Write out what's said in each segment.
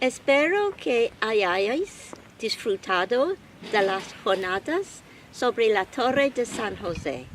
Espero que hayáis disfrutado de las jornadas sobre la Torre de San José.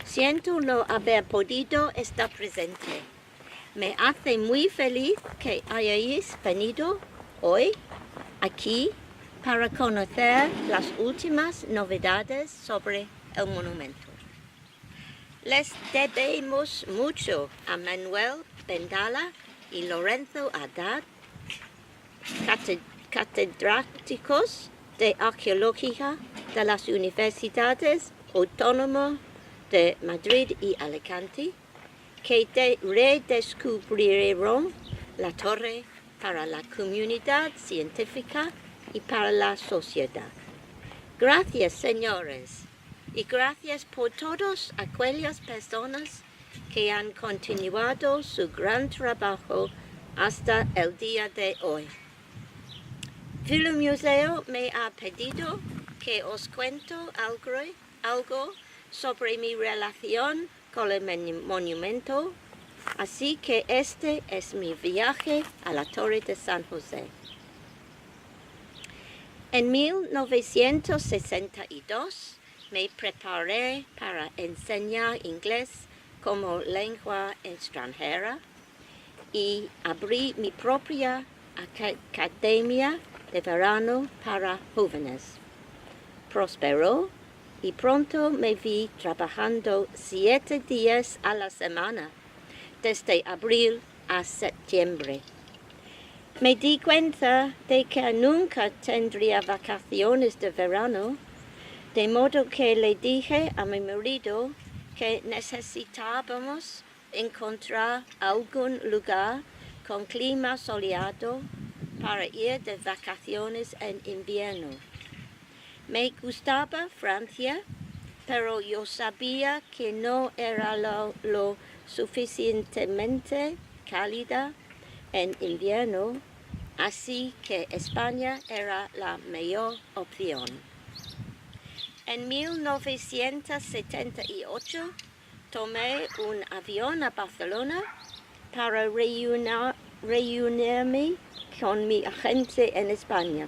Siento no haber podido estar presente. Me hace muy feliz que hayáis venido hoy aquí para conocer las últimas novedades sobre el monumento. Les debemos mucho a Manuel Vendala y Lorenzo Haddad, catedráticos de Arqueología de las Universidades Autónomas de Madrid y Alicante, que redescubrieron la torre para la comunidad científica y para la sociedad. Gracias, señores, y gracias por todas aquellas personas que han continuado su gran trabajo hasta el día de hoy. Filomuseo me ha pedido que os cuento algo sobre mi relación con el monumento, así que este es mi viaje a la Torre de San José. En 1962 me preparé para enseñar inglés como lengua extranjera y abrí mi propia academia de verano para jóvenes. Prosperó y pronto me vi trabajando 7 días a la semana, desde abril a septiembre. Me di cuenta de que nunca tendría vacaciones de verano, de modo que le dije a mi marido que necesitábamos encontrar algún lugar con clima soleado para ir de vacaciones en invierno. Me gustaba Francia, pero yo sabía que no era lo suficientemente cálida en invierno, así que España era la mejor opción. En 1978 tomé un avión a Barcelona para reunirme con mi agente en España.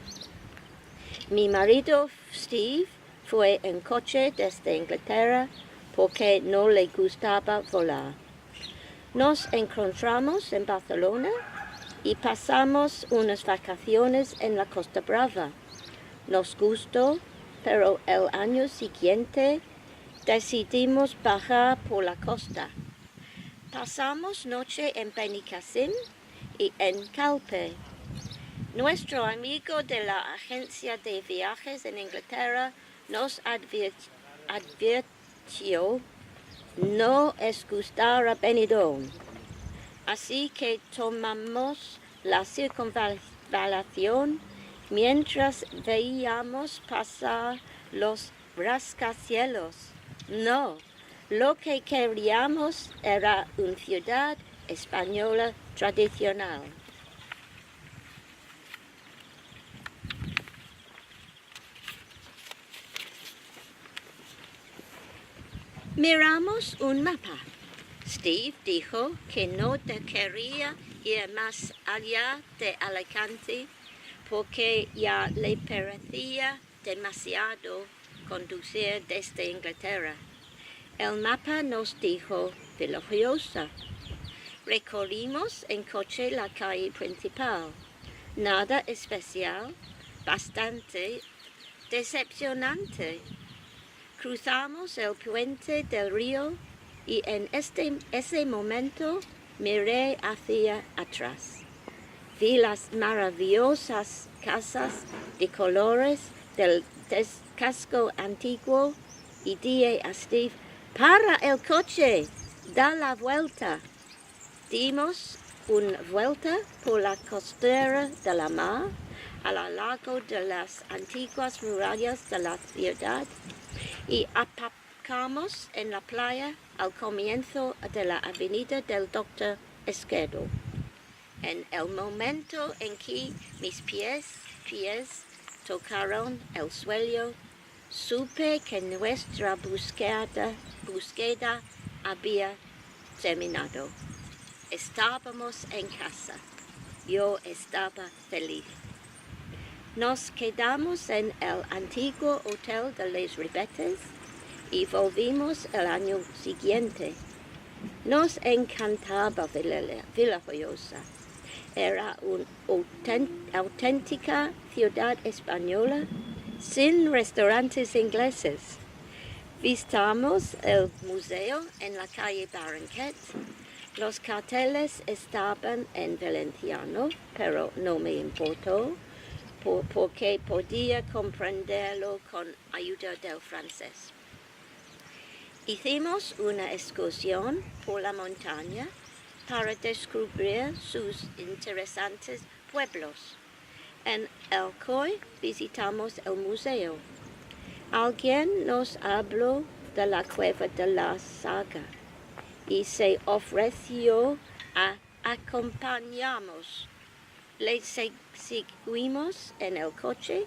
Mi marido Steve fue en coche desde Inglaterra porque no le gustaba volar. Nos encontramos en Barcelona y pasamos unas vacaciones en la Costa Brava. Nos gustó, pero el año siguiente decidimos bajar por la costa. Pasamos noche en Benicàssim y en Calpe. Nuestro amigo de la agencia de viajes en Inglaterra nos advirtió no es gustar a Benidorm. Así que tomamos la circunvalación mientras veíamos pasar los rascacielos. No, lo que queríamos era una ciudad española tradicional. Miramos un mapa. Steve dijo que no quería ir más allá de Alicante porque ya le parecía demasiado conducir desde Inglaterra. El mapa nos dijo Villaviciosa. Recorrimos en coche la calle principal. Nada especial, bastante decepcionante. Cruzamos el puente del río y en ese momento miré hacia atrás. Vi las maravillosas casas de colores del casco antiguo y dije a Steve, ¡para el coche! ¡Da la vuelta! Dimos una vuelta por la costera de la mar a lo largo de las antiguas murallas de la ciudad y aparcamos en la playa al comienzo de la avenida del Dr. Esquerdo. En el momento en que mis pies tocaron el suelo, supe que nuestra búsqueda había terminado. Estábamos en casa. yo estaba feliz. Nos quedamos en el antiguo Hotel de Les Ribetes y volvimos el año siguiente. Nos encantaba Villajoyosa. Era una auténtica ciudad española sin restaurantes ingleses. Visitamos el museo en la calle Barranquet. Los carteles estaban en valenciano, pero no me importó, porque podía comprenderlo con ayuda del francés. Hicimos una excursión por la montaña para descubrir sus interesantes pueblos. En Alcoy visitamos el museo. Alguien nos habló de la cueva de la Saga y se ofreció a acompañarnos. Le seguimos en el coche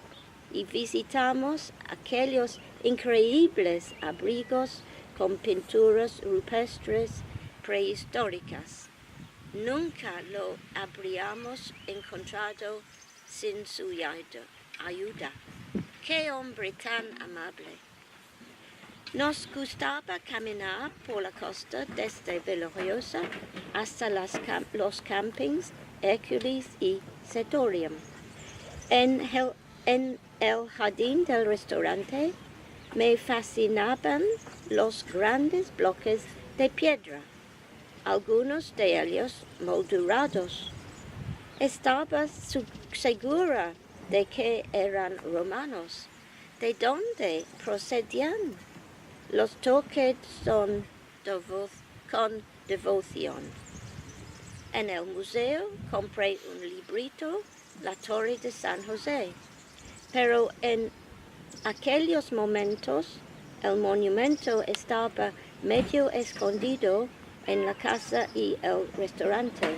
y visitamos aquellos increíbles abrigos con pinturas rupestres prehistóricas. Nunca lo habríamos encontrado sin su ayuda. ¡Qué hombre tan amable! Nos gustaba caminar por la costa desde Villajoyosa hasta los campings Hércules y Cetorium. En el jardín del restaurante me fascinaban los grandes bloques de piedra, algunos de ellos moldurados. Estaba segura de que eran romanos. ¿De dónde procedían? Los toques son con devoción. En el museo compré un librito, La Torre de San José, pero en aquellos momentos el monumento estaba medio escondido en la casa y el restaurante.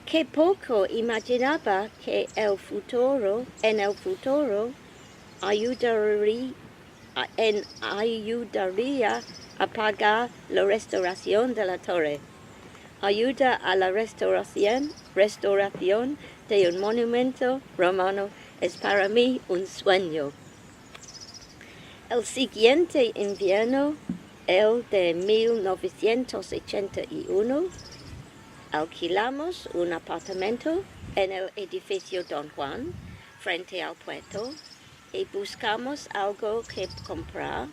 Qué poco imaginaba que en el futuro ayudaría a pagar la restauración de la torre. Ayuda a la restauración de un monumento romano es para mí un sueño. El siguiente invierno, el de 1981, alquilamos un apartamento en el edificio Don Juan, frente al puerto, y buscamos algo que comprar,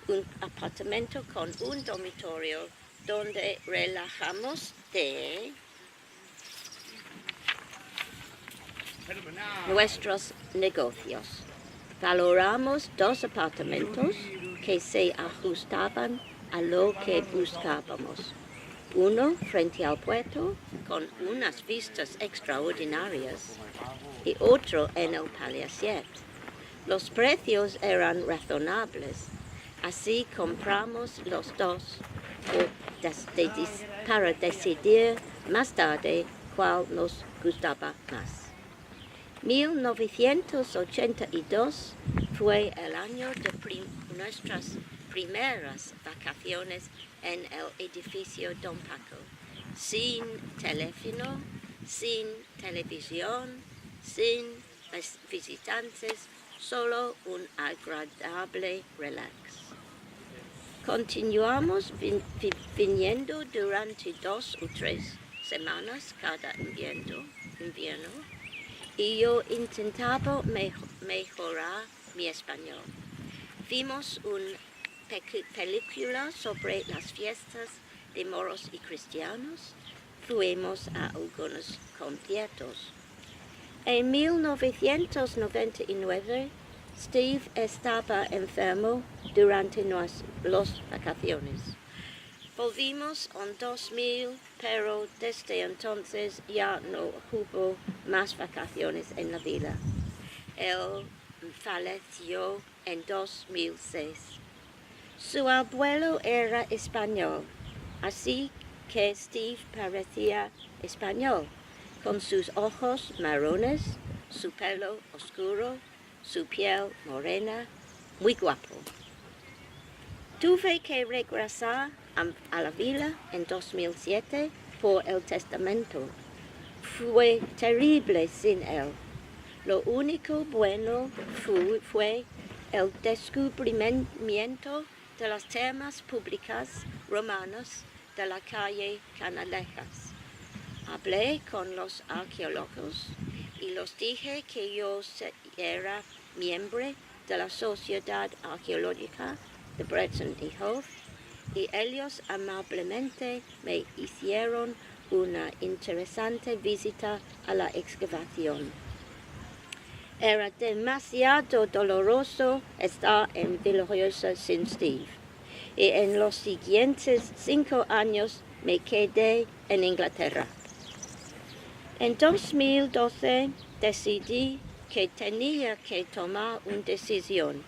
un apartamento con un dormitorio donde relajamos de nuestros negocios. Valoramos 2 apartamentos que se ajustaban a lo que buscábamos. Uno frente al puerto, con unas vistas extraordinarias, y otro en el Palaciet. Los precios eran razonables, así compramos los dos para decidir más tarde cuál nos gustaba más. 1982 fue el año de nuestras primeras vacaciones en el edificio Don Paco, sin teléfono, sin televisión, sin visitantes, solo un agradable relax. Continuamos viniendo durante 2 o 3 semanas cada invierno y yo intentaba mejorar mi español. Vimos una película sobre las fiestas de moros y cristianos. Fuimos a algunos conciertos. En 1999, Steve estaba enfermo durante las vacaciones. Volvimos en 2000, pero desde entonces ya no hubo más vacaciones en la villa. Él falleció en 2006. Su abuelo era español, así que Steve parecía español, con sus ojos marrones, su pelo oscuro, su piel morena, muy guapo. Tuve que regresar a la villa en 2007 por el testamento. fue terrible sin él. Lo único bueno fue el descubrimiento de las termas públicas romanas de la calle Canalejas. Hablé con los arqueólogos y les dije que yo era miembro de la Sociedad Arqueológica de Bretton y Hove, y ellos amablemente me hicieron una interesante visita a la excavación. Era demasiado doloroso estar en Villajoyosa sin Steve, y en los siguientes 5 años me quedé en Inglaterra. En 2012 decidí que tenía que tomar una decisión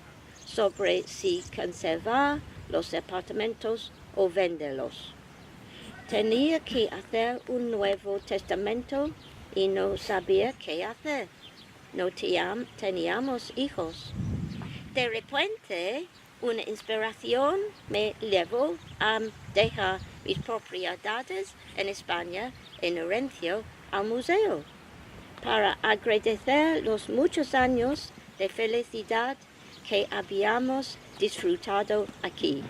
sobre si conservar los apartamentos o venderlos. Tenía que hacer un nuevo testamento y no sabía qué hacer. No teníamos hijos. De repente, una inspiración me llevó a dejar mis propiedades en España en herencia al museo, para agradecer los muchos años de felicidad que habíamos disfrutado aquí.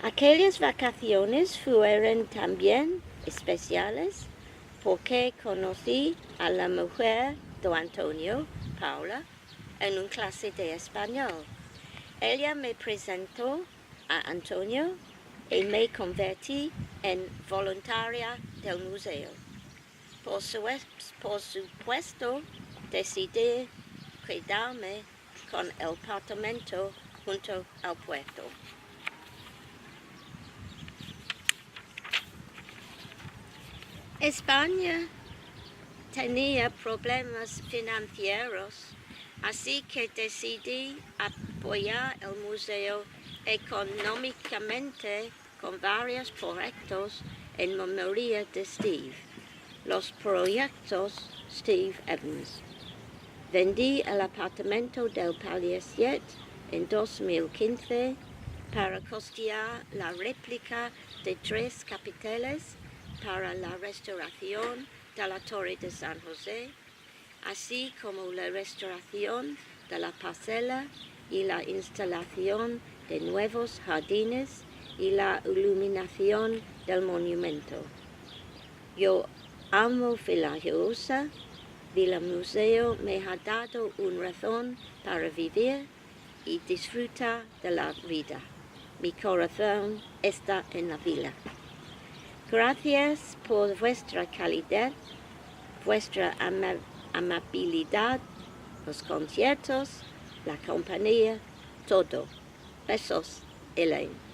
Aquellas vacaciones fueron también especiales porque conocí a la mujer de Antonio, Paula, en una clase de español. Ella me presentó a Antonio y me convertí en voluntaria del museo. Por supuesto, decidí quedarme con el apartamento junto al puerto. España tenía problemas financieros, así que decidí apoyar el museo económicamente con varios proyectos en memoria de Steve. Los proyectos Steve Evans. Vendí el apartamento del Palier 7 en 2015 para costear la réplica de 3 capiteles para la restauración de la Torre de San José, así como la restauración de la parcela y la instalación de nuevos jardines y la iluminación del monumento. Yo amo Villajoyosa. Villa Museo me ha dado una razón para vivir y disfrutar de la vida. Mi corazón está en la villa. Gracias por vuestra calidad, vuestra amabilidad, los conciertos, la compañía, todo. Besos, Elaine.